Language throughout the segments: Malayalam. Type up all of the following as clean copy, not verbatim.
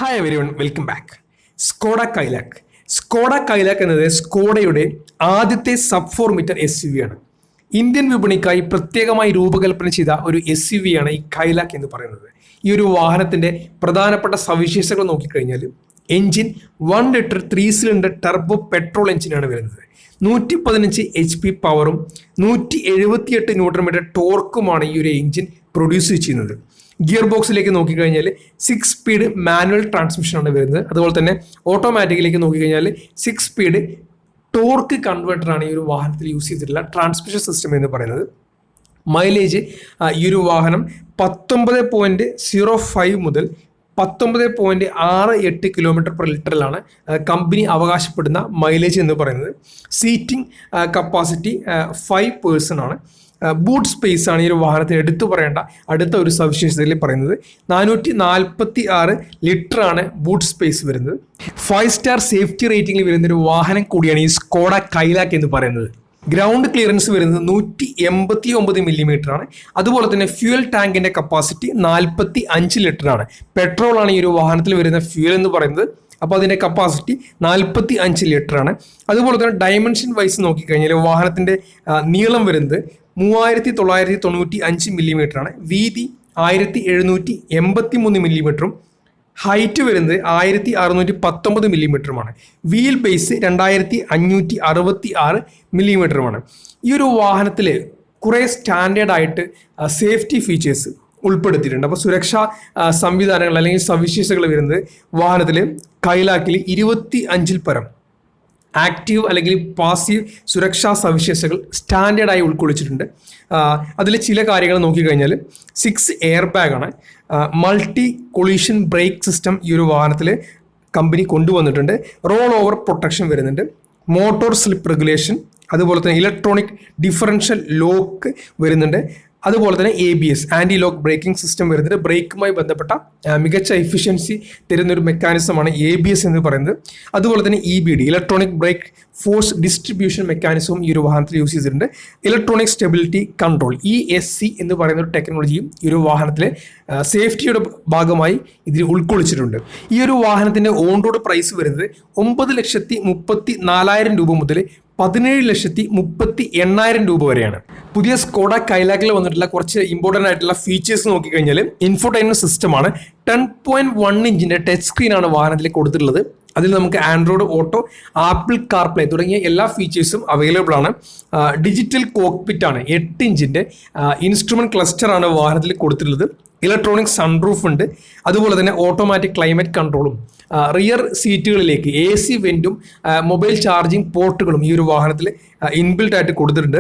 Hi everyone, welcome back. Skoda Kylaq. Skoda Kylaq എന്നത് സ്കോഡയുടെ ആദ്യത്തെ സബ് 4 മീറ്റർ SUV ആണ്. ഇന്ത്യൻ വിപണിക്കായി പ്രത്യേകമായി രൂപകൽപ്പന ചെയ്ത ഒരു SUV ആണ് ഈ കൈലാക്ക് എന്ന് പറയുന്നത്. ഈ ഒരു വാഹനത്തിന്റെ പ്രധാനപ്പെട്ട സവിശേഷതകൾ നോക്കിക്കഴിഞ്ഞാൽ engine 1 litre 3 cylinder turbo petrol എഞ്ചിനാണ് വരുന്നത്. 115 HP പവറും 178 ന്യൂട്രൺ മീറ്റർ ടോർക്കുമാണ് ഈ ഒരു എഞ്ചിൻ പ്രൊഡ്യൂസ് ചെയ്യുന്നത്. ഗിയർ ബോക്സിലേക്ക് നോക്കിക്കഴിഞ്ഞാൽ 6 സ്പീഡ് മാനുവൽ ട്രാൻസ്മിഷനാണ് വരുന്നത്. അതുപോലെ തന്നെ ഓട്ടോമാറ്റിക്കിലേക്ക് നോക്കിക്കഴിഞ്ഞാൽ 6 സ്പീഡ് ടോർക്ക് കൺവേർട്ടറാണ് ഈ ഒരു വാഹനത്തിൽ യൂസ് ചെയ്തിട്ടുള്ള ട്രാൻസ്മിഷൻ സിസ്റ്റം എന്ന് പറയുന്നത്. മൈലേജ് ഈ ഒരു വാഹനം 19.05 മുതൽ 19.68 കിലോമീറ്റർ പെർ ലിറ്ററിലാണ് കമ്പനി അവകാശപ്പെടുന്ന മൈലേജ് എന്ന് പറയുന്നത്. സീറ്റിംഗ് കപ്പാസിറ്റി 5 പേഴ്സൺ ആണ്. ബൂട്ട് സ്പേസ് ആണ് ഈ ഒരു വാഹനത്തിന് എടുത്തു പറയേണ്ട അടുത്ത ഒരു സവിശേഷതയിൽ പറയുന്നത്. 446 ലിറ്ററാണ് ബൂട്ട് സ്പേസ് വരുന്നത്. 5 സ്റ്റാർ സേഫ്റ്റി റേറ്റിംഗിൽ വരുന്ന ഒരു വാഹനം കൂടിയാണ് ഈ സ്കോഡ കൈലാക്ക് എന്ന് പറയുന്നത്. ഗ്രൗണ്ട് ക്ലിയറൻസ് വരുന്നത് 189 മില്ലിമീറ്റർ ആണ്. അതുപോലെ തന്നെ ഫ്യൂൽ ടാങ്കിന്റെ കപ്പാസിറ്റി 45 ലിറ്റർ ആണ്. പെട്രോൾ ആണ് ഈ ഒരു വാഹനത്തിൽ വരുന്ന ഫ്യൂൽ എന്ന് പറയുന്നത്. അപ്പോൾ അതിന്റെ കപ്പാസിറ്റി 45 ലിറ്റർ ആണ്. അതുപോലെ തന്നെ ഡയമെൻഷൻ വൈസ് നോക്കിക്കഴിഞ്ഞാൽ വാഹനത്തിന്റെ നീളം വരുന്നത് 3995 മില്ലിമീറ്റർ ആണ്. വീതി 1783 മില്ലിമീറ്ററും ഹൈറ്റ് വരുന്നത് 1619 മില്ലിമീറ്ററുമാണ്. Wheel base 2566 മില്ലിമീറ്ററുമാണ്. ഈ ഒരു വാഹനത്തിൽ കുറേ സ്റ്റാൻഡേർഡ് ആയിട്ട് സേഫ്റ്റി ഫീച്ചേഴ്സ് ഉൾപ്പെടുത്തിയിട്ടുണ്ട്. അപ്പോൾ സുരക്ഷാ സംവിധാനങ്ങൾ അല്ലെങ്കിൽ സവിശേഷതകൾ വരുന്നത് വാഹനത്തിൽ കൈലാക്കിൽ 25 പരം ആക്റ്റീവ് അല്ലെങ്കിൽ പാസീവ് സുരക്ഷാ സവിശേഷതകൾ സ്റ്റാൻഡേർഡായി ഉൾക്കൊള്ളിച്ചിട്ടുണ്ട്. അതിൽ ചില കാര്യങ്ങൾ നോക്കിക്കഴിഞ്ഞാൽ 6 എയർ ബാഗാണ്. മൾട്ടി കൊളീഷൻ ബ്രേക്ക് സിസ്റ്റം ഈ ഒരു വാഹനത്തിൽ കമ്പനി കൊണ്ടുവന്നിട്ടുണ്ട്. റോൾ ഓവർ പ്രൊട്ടക്ഷൻ വരുന്നുണ്ട്. മോട്ടോർ സ്ലിപ്പ് റെഗുലേഷൻ, അതുപോലെ തന്നെ ഇലക്ട്രോണിക് ഡിഫറൻഷ്യൽ ലോക്ക് വരുന്നുണ്ട്. അതുപോലെ തന്നെ ABS anti lock braking system വരുന്നത്. ബ്രേക്കുമായി ബന്ധപ്പെട്ട മികച്ച എഫിഷ്യൻസി തരുന്നൊരു മെക്കാനിസമാണ് ABS എന്ന് പറയുന്നത്. അതുപോലെ തന്നെ EBD electronic brake force distribution മെക്കാനിസവും ഈ ഒരു വാഹനത്തിൽ യൂസ് ചെയ്തിട്ടുണ്ട്. ഇലക്ട്രോണിക് സ്റ്റെബിലിറ്റി കൺട്രോൾ ESC എന്ന് പറയുന്ന ഒരു ടെക്നോളജിയും ഈ ഒരു വാഹനത്തിലെ സേഫ്റ്റിയുടെ ഭാഗമായി ഇതിൽ ഉൾക്കൊള്ളിച്ചിട്ടുണ്ട്. ഈ ഒരു വാഹനത്തിന്റെ ഓൺ റോഡ് പ്രൈസ് വരുന്നത് 9,34,000 രൂപ മുതൽ 17,38,000 രൂപ വരെയാണ്. പുതിയ സ്കോഡ കൈലാക്കിൽ വന്നിട്ടുള്ള കുറച്ച് ഇമ്പോർട്ടൻ്റ് ആയിട്ടുള്ള ഫീച്ചേഴ്സ് നോക്കിക്കഴിഞ്ഞാൽ ഇൻഫോടൈൻമെന്റ് സിസ്റ്റമാണ്. 10.1 ഇഞ്ചിന്റെ ടച്ച് സ്ക്രീൻ ആണ് വാഹനത്തിൽ കൊടുത്തിട്ടുള്ളത്. അതിൽ നമുക്ക് ആൻഡ്രോയിഡ് ഓട്ടോ, ആപ്പിൾ കാർപ്ലേ തുടങ്ങിയ എല്ലാ ഫീച്ചേഴ്സും അവൈലബിൾ ആണ്. ഡിജിറ്റൽ കോക്പിറ്റ് ആണ്. 8 ഇഞ്ചിന്റെ ഇൻസ്ട്രുമെന്റ് ക്ലസ്റ്റർ ആണ് വാഹനത്തിൽ കൊടുത്തിട്ടുള്ളത്. ഇലക്ട്രോണിക് സൺറൂഫ് ഉണ്ട്. അതുപോലെ തന്നെ ഓട്ടോമാറ്റിക് ക്ലൈമറ്റ് കൺട്രോളും റിയർ സീറ്റുകളിലേക്ക് AC വെന്റും മൊബൈൽ ചാർജിങ് പോർട്ടുകളും ഈ ഒരു വാഹനത്തിൽ ഇൻബിൽറ്റ് ആയിട്ട് കൊടുത്തിട്ടുണ്ട്.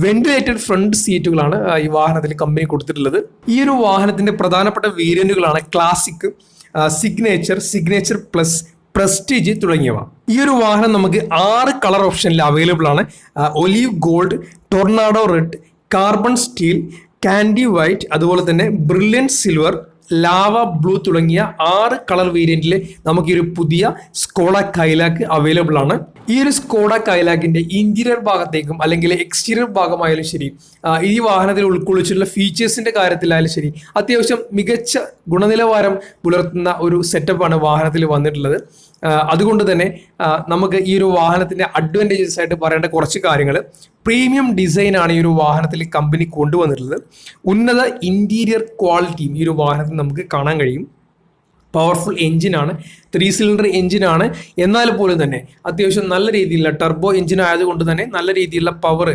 വെന്റിലേറ്റഡ് ഫ്രണ്ട് സീറ്റുകളാണ് ഈ വാഹനത്തിൽ കമ്പനി കൊടുത്തിട്ടുള്ളത്. ഈ ഒരു വാഹനത്തിന്റെ പ്രധാനപ്പെട്ട വേരിയന്റുകളാണ് ക്ലാസിക്, സിഗ്നേച്ചർ പ്ലസ്, പ്രസ്റ്റീജ് തുടങ്ങിയവ. ഈ ഒരു വാഹനം നമുക്ക് 6 കളർ ഓപ്ഷനിൽ അവൈലബിൾ ആണ്. Olive gold, tornado red, carbon steel, candy white, അതുപോലെ തന്നെ ബ്രില്യൻറ്റ് സിൽവർ, ലാവ ബ്ലൂ തുടങ്ങിയ 6 കളർ വേരിയന്റിൽ നമുക്ക് ഈ ഒരു പുതിയ സ്കോഡ കൈലാക്ക് അവൈലബിൾ ആണ്. ഈ ഒരു സ്കോഡ കൈലാക്കിന്റെ ഇന്റീരിയർ ഭാഗത്തേക്കും അല്ലെങ്കിൽ എക്സ്റ്റീരിയർ ഭാഗമായാലും ശരി, ഈ വാഹനത്തിൽ ഉൾക്കൊള്ളിച്ചിട്ടുള്ള ഫീച്ചേഴ്സിന്റെ കാര്യത്തിലായാലും ശരി, അത്യാവശ്യം മികച്ച ഗുണനിലവാരം പുലർത്തുന്ന ഒരു സെറ്റപ്പാണ് വാഹനത്തിൽ വന്നിട്ടുള്ളത്. അതുകൊണ്ട് തന്നെ നമുക്ക് ഈ ഒരു വാഹനത്തിന്റെ അഡ്വാൻറ്റേജസ് ആയിട്ട് പറയേണ്ട കുറച്ച് കാര്യങ്ങൾ. പ്രീമിയം ഡിസൈൻ ആണ് ഈ ഒരു വാഹനത്തിൽ കമ്പനി കൊണ്ടുവന്നിട്ടുള്ളത്. ഉന്നത ഇന്റീരിയർ ക്വാളിറ്റിയും ഈ ഒരു വാഹനത്തിൽ നമുക്ക് കാണാൻ കഴിയും. പവർഫുൾ എഞ്ചിനാണ്, 3 സിലിണ്ടർ എഞ്ചിനാണ്. എന്നാൽ പോലും തന്നെ അത്യാവശ്യം നല്ല രീതിയിലുള്ള ടർബോ എഞ്ചിൻ ആയതുകൊണ്ട് തന്നെ നല്ല രീതിയിലുള്ള പവർ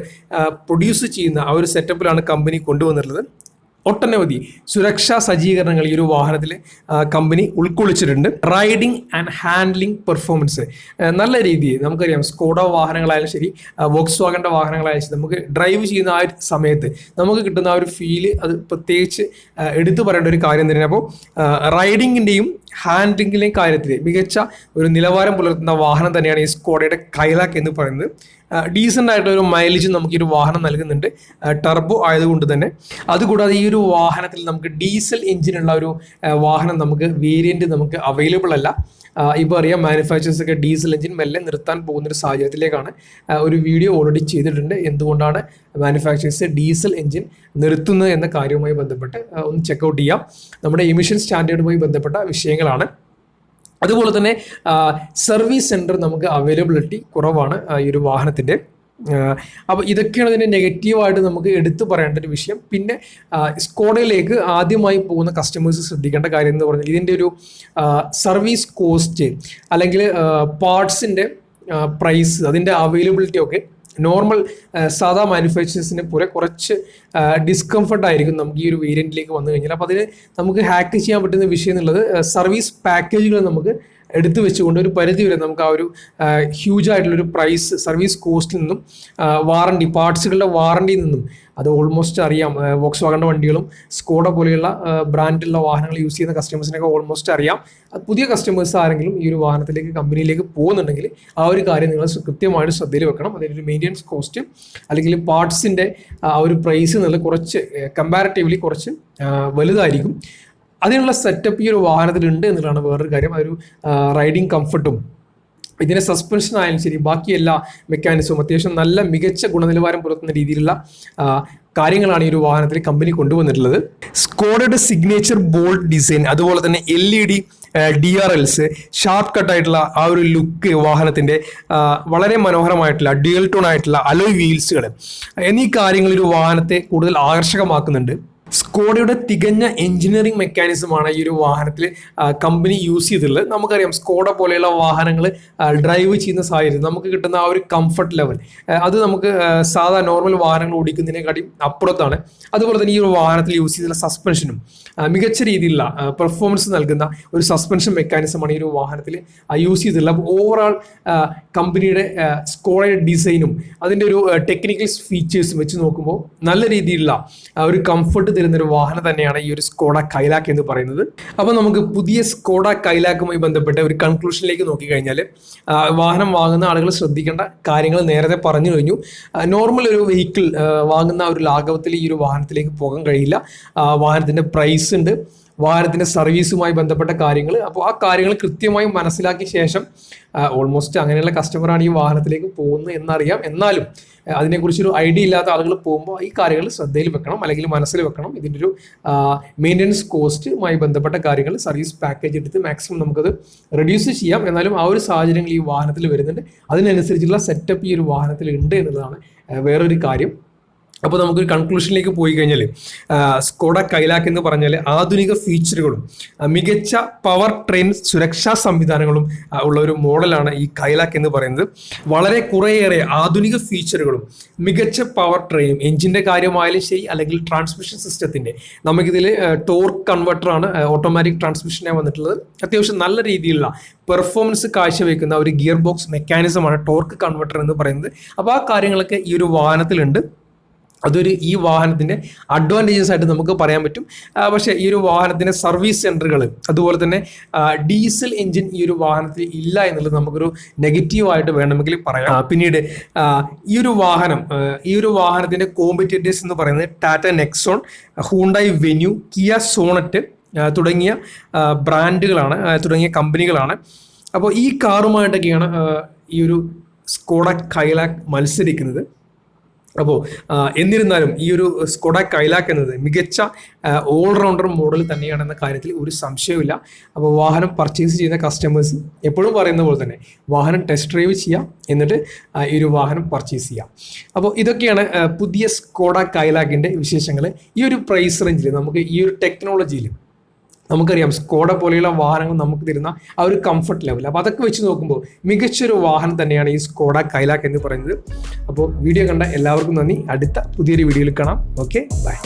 പ്രൊഡ്യൂസ് ചെയ്യുന്ന ആ ഒരു സെറ്റപ്പിലാണ് കമ്പനി കൊണ്ടുവന്നിട്ടുള്ളത്. ഒട്ടനവധി സുരക്ഷാ സജ്ജീകരണങ്ങൾ ഈ ഒരു വാഹനത്തിൽ കമ്പനി ഉൾക്കൊള്ളിച്ചിട്ടുണ്ട്. റൈഡിംഗ് ആൻഡ് ഹാൻഡ്ലിംഗ് പെർഫോമൻസ് നല്ല രീതിയിൽ നമുക്കറിയാം. സ്കോഡ വാഹനങ്ങളായാലും ശരി, വോക്സ്വാഗന്റെ വാഹനങ്ങളായാലും ശരി, നമുക്ക് ഡ്രൈവ് ചെയ്യുന്ന ആ ഒരു സമയത്ത് നമുക്ക് കിട്ടുന്ന ആ ഒരു ഫീല് അത് പ്രത്യേകിച്ച് എടുത്തു പറയേണ്ട ഒരു കാര്യം തന്നെയാണ്. അപ്പോൾ റൈഡിങ്ങിൻ്റെയും ഹാൻഡ്ലിങ്ങിൻ്റെയും കാര്യത്തിൽ മികച്ച ഒരു നിലവാരം പുലർത്തുന്ന വാഹനം തന്നെയാണ് ഈ സ്കോഡയുടെ കൈലാക്ക് എന്ന് പറയുന്നത്. ഡീസൻ്റ് ആയിട്ടുള്ള ഒരു മൈലേജ് നമുക്ക് ഈ ഒരു വാഹനം നൽകുന്നുണ്ട്, ടർബോ ആയതുകൊണ്ട് തന്നെ. അതുകൂടാതെ ഈ ഒരു വാഹനത്തിൽ നമുക്ക് ഡീസൽ എഞ്ചിനുള്ള ഒരു വാഹനം നമുക്ക് വേരിയന്റ് നമുക്ക് അവൈലബിൾ അല്ല. ഇപ്പോൾ അറിയാം, മാനുഫാക്ചേഴ്സ് ഒക്കെ ഡീസൽ എഞ്ചിൻ മെല്ലെ നിർത്താൻ പോകുന്നൊരു സാഹചര്യത്തിലേക്കാണ്. ഒരു വീഡിയോ ഓൾറെഡി ചെയ്തിട്ടുണ്ട്, എന്തുകൊണ്ടാണ് മാനുഫാക്ചേഴ്സ് ഡീസൽ എഞ്ചിൻ നിർത്തുന്നത് എന്ന കാര്യവുമായി ബന്ധപ്പെട്ട് ഒന്ന് ചെക്കൗട്ട് ചെയ്യാം. നമ്മുടെ എമിഷൻ സ്റ്റാൻഡേർഡുമായി ബന്ധപ്പെട്ട വിഷയങ്ങളാണ്. അതുപോലെ തന്നെ സർവീസ് സെൻറ്റർ നമുക്ക് അവൈലബിലിറ്റി കുറവാണ് ഈ ഒരു വാഹനത്തിൻ്റെ. അപ്പോൾ ഇതൊക്കെയാണ് ഇതിൻ്റെ നെഗറ്റീവായിട്ട് നമുക്ക് എടുത്തു പറയേണ്ട ഒരു വിഷയം. പിന്നെ സ്കോഡയിലേക്ക് ആദ്യമായി പോകുന്ന കസ്റ്റമേഴ്സ് ശ്രദ്ധിക്കേണ്ട കാര്യം എന്ന് പറഞ്ഞാൽ ഇതിൻ്റെ ഒരു സർവീസ് കോസ്റ്റ് അല്ലെങ്കിൽ പാർട്സിൻ്റെ പ്രൈസ്, അതിൻ്റെ അവൈലബിലിറ്റി ഒക്കെ നോർമൽ സാധാ മാനുഫാക്ചേഴ്സിനെ പോലെ കുറച്ച് ഡിസ്കംഫർട്ട് ആയിരിക്കും നമുക്ക് ഈ ഒരു വേരിയൻറ്റിലേക്ക് വന്നു കഴിഞ്ഞാൽ. അപ്പോൾ അതിന് നമുക്ക് ഹാക്ക് ചെയ്യാൻ പറ്റുന്ന വിഷയം എന്നുള്ളത് സർവീസ് പാക്കേജുകൾ നമുക്ക് എടുത്തു വെച്ചുകൊണ്ട് ഒരു പരിധി വരെ നമുക്ക് ആ ഒരു ഹ്യൂജ് ആയിട്ടുള്ളൊരു പ്രൈസ് സർവീസ് കോസ്റ്റിൽ നിന്നും വാറണ്ടി, പാർട്സുകളുടെ വാറണ്ടിയിൽ നിന്നും, അത് ഓൾമോസ്റ്റ് അറിയാം. വോക്സ് വാഗണിൻ്റെ വണ്ടികളും സ്കോഡ പോലെയുള്ള ബ്രാൻഡിലുള്ള വാഹനങ്ങൾ യൂസ് ചെയ്യുന്ന കസ്റ്റമേഴ്സിനൊക്കെ ഓൾമോസ്റ്റ് അറിയാം. പുതിയ കസ്റ്റമേഴ്സ് ആരെങ്കിലും ഈ ഒരു വാഹനത്തിലേക്ക്, കമ്പനിയിലേക്ക് പോകുന്നുണ്ടെങ്കിൽ ആ ഒരു കാര്യം നിങ്ങൾ കൃത്യമായിട്ട് ശ്രദ്ധയിൽ വെക്കണം. അതിൻ്റെ ഒരു മെയിൻ്റെനൻസ് കോസ്റ്റ് അല്ലെങ്കിൽ പാർട്സിൻ്റെ ആ ഒരു പ്രൈസ് എന്നുള്ളത് കുറച്ച് കമ്പാരിറ്റീവ്ലി കുറച്ച് വലുതായിരിക്കും. അതിനുള്ള സെറ്റപ്പ് ഈ ഒരു വാഹനത്തിലുണ്ട് എന്നുള്ളതാണ് വേറൊരു കാര്യം. അതൊരു റൈഡിങ് കംഫർട്ടും ഇതിൻ്റെ സസ്പെൻഷൻ ആയാലും ശരി, ബാക്കി എല്ലാ മെക്കാനിസവും അത്യാവശ്യം നല്ല മികച്ച ഗുണനിലവാരം പുലർത്തുന്ന രീതിയിലുള്ള കാര്യങ്ങളാണ് ഈ ഒരു വാഹനത്തിൽ കമ്പനി കൊണ്ടുവന്നിട്ടുള്ളത്. സ്കോഡയുടെ സിഗ്നേച്ചർ ബോൾഡ് ഡിസൈൻ, അതുപോലെ തന്നെ LED DRLs, ഷാർപ്പ് കട്ടായിട്ടുള്ള ആ ഒരു ലുക്ക് വാഹനത്തിൻ്റെ, വളരെ മനോഹരമായിട്ടുള്ള ഡ്യുവൽ ടോൺ ആയിട്ടുള്ള അലോയ് വീൽസുകൾ എന്നീ കാര്യങ്ങൾ ഒരു വാഹനത്തെ കൂടുതൽ ആകർഷകമാക്കുന്നുണ്ട്. സ്കോഡയുടെ തികഞ്ഞ എഞ്ചിനീയറിംഗ് മെക്കാനിസമാണ് ഈ ഒരു വാഹനത്തിൽ കമ്പനി യൂസ് ചെയ്തിട്ടുള്ളത്. നമുക്കറിയാം സ്കോഡ പോലെയുള്ള വാഹനങ്ങൾ ഡ്രൈവ് ചെയ്യുന്ന സാഹചര്യം നമുക്ക് കിട്ടുന്ന ആ ഒരു കംഫർട്ട് ലെവൽ അത് നമുക്ക് സാധാ നോർമൽ വാഹനങ്ങൾ ഓടിക്കുന്നതിനെക്കാട്ടിയും അപ്പുറത്താണ്. അതുപോലെ തന്നെ ഈ ഒരു വാഹനത്തിൽ യൂസ് ചെയ്തിട്ടുള്ള സസ്പെൻഷനും മികച്ച രീതിയിലുള്ള പെർഫോമൻസ് നൽകുന്ന ഒരു സസ്പെൻഷൻ മെക്കാനിസമാണ് ഈ ഒരു വാഹനത്തിൽ യൂസ് ചെയ്തിട്ടുള്ളത്. അപ്പോൾ ഓവറോൾ കമ്പനിയുടെ സ്കോഡയുടെ ഡിസൈനും അതിൻ്റെ ഒരു ടെക്നിക്കൽ ഫീച്ചേഴ്സും വെച്ച് നോക്കുമ്പോൾ നല്ല രീതിയിലുള്ള ഒരു കംഫർട്ട് തരുന്നൊരു വാഹനം തന്നെയാണ് ഈ ഒരു സ്കോഡ കൈലാക്ക് എന്ന് പറയുന്നത്. അപ്പോൾ നമുക്ക് പുതിയ സ്കോഡ കൈലാക്കുമായി ബന്ധപ്പെട്ട ഒരു കൺക്ലൂഷനിലേക്ക് നോക്കിക്കഴിഞ്ഞാൽ വാഹനം വാങ്ങുന്ന ആളുകൾ ശ്രദ്ധിക്കേണ്ട കാര്യങ്ങൾ നേരത്തെ പറഞ്ഞു കഴിഞ്ഞു. നോർമൽ ഒരു വെഹിക്കിൾ വാങ്ങുന്ന ഒരു ലാഘവത്തിൽ ഈ ഒരു വാഹനത്തിലേക്ക് പോകാൻ കഴിയില്ല. വാഹനത്തിൻ്റെ പ്രൈസ് ഉണ്ട്, വാഹനത്തിൻ്റെ സർവീസുമായി ബന്ധപ്പെട്ട കാര്യങ്ങൾ. അപ്പോൾ ആ കാര്യങ്ങൾ കൃത്യമായി മനസ്സിലാക്കിയ ശേഷം ഓൾമോസ്റ്റ് അങ്ങനെയുള്ള കസ്റ്റമറാണ് ഈ വാഹനത്തിലേക്ക് പോകുന്നത് എന്നറിയാം. എന്നാലും അതിനെക്കുറിച്ചൊരു ഐഡിയ ഇല്ലാത്ത ആളുകൾ പോകുമ്പോൾ ഈ കാര്യങ്ങൾ ശ്രദ്ധയിൽ വെക്കണം, അല്ലെങ്കിൽ മനസ്സിൽ വെക്കണം. ഇതിൻ്റെ ഒരു മെയിൻ്റനൻസ് കോസ്റ്റുമായി ബന്ധപ്പെട്ട കാര്യങ്ങൾ സർവീസ് പാക്കേജ് എടുത്ത് മാക്സിമം നമുക്കത് റെഡ്യൂസ് ചെയ്യാം. എന്നാലും ആ ഒരു സാഹചര്യങ്ങൾ ഈ വാഹനത്തിൽ വരുന്നുണ്ട്. അതിനനുസരിച്ചുള്ള സെറ്റപ്പ് ഈ ഒരു വാഹനത്തിൽ ഉണ്ട് എന്നുള്ളതാണ് വേറൊരു കാര്യം. അപ്പോൾ നമുക്കൊരു കൺക്ലൂഷനിലേക്ക് പോയി കഴിഞ്ഞാൽ സ്കോഡ കൈലാക്ക് എന്ന് പറഞ്ഞാൽ ആധുനിക ഫീച്ചറുകളും മികച്ച പവർ ട്രെയിൻ സുരക്ഷാ സംവിധാനങ്ങളും ഉള്ള ഒരു മോഡലാണ് ഈ കൈലാക്ക് എന്ന് പറയുന്നത്. വളരെ കുറേയേറെ ആധുനിക ഫീച്ചറുകളും മികച്ച പവർ ട്രെയിനും, എഞ്ചിൻ്റെ കാര്യമായാലും ശരി, അല്ലെങ്കിൽ ട്രാൻസ്മിഷൻ സിസ്റ്റത്തിൻ്റെ, നമുക്കിതിൽ ടോർക്ക് കൺവെർട്ടറാണ് ഓട്ടോമാറ്റിക് ട്രാൻസ്മിഷനായി വന്നിട്ടുള്ളത്. അത്യാവശ്യം നല്ല രീതിയിലുള്ള പെർഫോമൻസ് കാഴ്ചവെക്കുന്ന ഒരു ഗിയർ ബോക്സ് മെക്കാനിസമാണ് ടോർക്ക് കൺവെർട്ടർ എന്ന് പറയുന്നത്. അപ്പോൾ ആ കാര്യങ്ങളൊക്കെ ഈ ഒരു വാഹനത്തിലുണ്ട്. അതൊരു ഈ വാഹനത്തിൻ്റെ അഡ്വാൻറ്റേജസ് ആയിട്ട് നമുക്ക് പറയാൻ പറ്റും. പക്ഷേ ഈ ഒരു വാഹനത്തിൻ്റെ സർവീസ് സെൻറ്ററുകൾ, അതുപോലെ തന്നെ ഡീസൽ എഞ്ചിൻ ഈ ഒരു വാഹനത്തിൽ ഇല്ല എന്നുള്ളത് നമുക്കൊരു നെഗറ്റീവായിട്ട് വേണമെങ്കിൽ പറയാം. പിന്നീട് ഈ ഒരു വാഹനത്തിൻ്റെ കോമ്പറ്റീറ്റേഴ്സ് എന്ന് പറയുന്നത് Tata Nexon, Hyundai Venue, Kia Sonet തുടങ്ങിയ ബ്രാൻഡുകളാണ്, തുടങ്ങിയ കമ്പനികളാണ്. അപ്പോൾ ഈ കാറുമായിട്ടൊക്കെയാണ് ഈ ഒരു സ്കോഡ കൈലാക്ക് മത്സരിക്കുന്നത്. അപ്പോൾ എന്നിരുന്നാലും ഈ ഒരു സ്കോഡ കൈലാക്ക് എന്നത് മികച്ച ഓൾറൗണ്ടർ മോഡൽ തന്നെയാണെന്ന കാര്യത്തിൽ ഒരു സംശയമില്ല. അപ്പോൾ വാഹനം പർച്ചേസ് ചെയ്യുന്ന കസ്റ്റമേഴ്സ് എപ്പോഴും പറയുന്ന പോലെ തന്നെ വാഹനം ടെസ്റ്റ് ഡ്രൈവ് ചെയ്യാം, എന്നിട്ട് ഈ ഒരു വാഹനം പർച്ചേസ് ചെയ്യാം. അപ്പോൾ ഇതൊക്കെയാണ് പുതിയ സ്കോഡ കൈലാക്കിൻ്റെ വിശേഷങ്ങൾ. ഈ ഒരു പ്രൈസ് റേഞ്ചിൽ നമുക്ക് ഈ ഒരു ടെക്നോളജിയിൽ നമുക്കറിയാം സ്കോഡ പോലെയുള്ള വാഹനങ്ങൾ നമുക്ക് തരുന്ന ആ ഒരു കംഫർട്ട് ലെവൽ. അപ്പോൾ അതൊക്കെ വെച്ച് നോക്കുമ്പോൾ മികച്ചൊരു വാഹനം തന്നെയാണ് ഈ സ്കോഡ കൈലാക്ക് എന്ന് പറയുന്നത്. അപ്പോൾ വീഡിയോ കണ്ട എല്ലാവർക്കും നന്ദി. അടുത്ത പുതിയൊരു വീഡിയോയിൽ കാണാം. Okay, by.